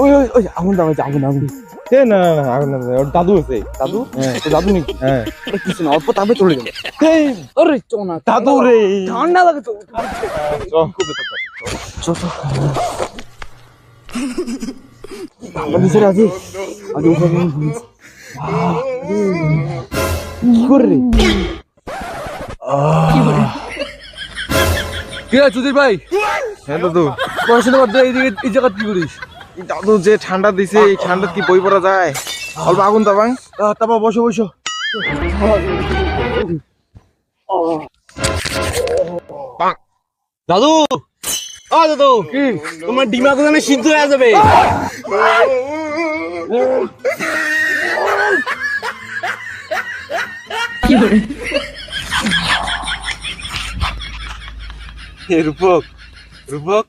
ওই ওই ওই আগুন দাও, আগুন আগুন। না না না আগুন না, ওর দাদু হয়েছে। দাদু? তো দাদু নাকি? হ্যাঁ কিছু না, অল্প তাপে চলে যাবে। এই আরে চো না, দাদু রে। ঠান্ডা লাগে তো। ভিতরে আছি। কি করে রে? কি আছে সুধীর ভাই? হ্যাঁ দাদু, পড়াশোনা করতে এইদিকে এই জায়গা কি করিস? এই দাদু যে ঠান্ডা দিছে, এই ঠান্ডা কি বই পড়া যায়? অল্প আগুন তাবাং। তারপর বসো বসো। দাদু, ও দাদু, কি? তোমার ডিমা কোথায় সিদ্ধ হয়ে যাবে। রূপক, রূপক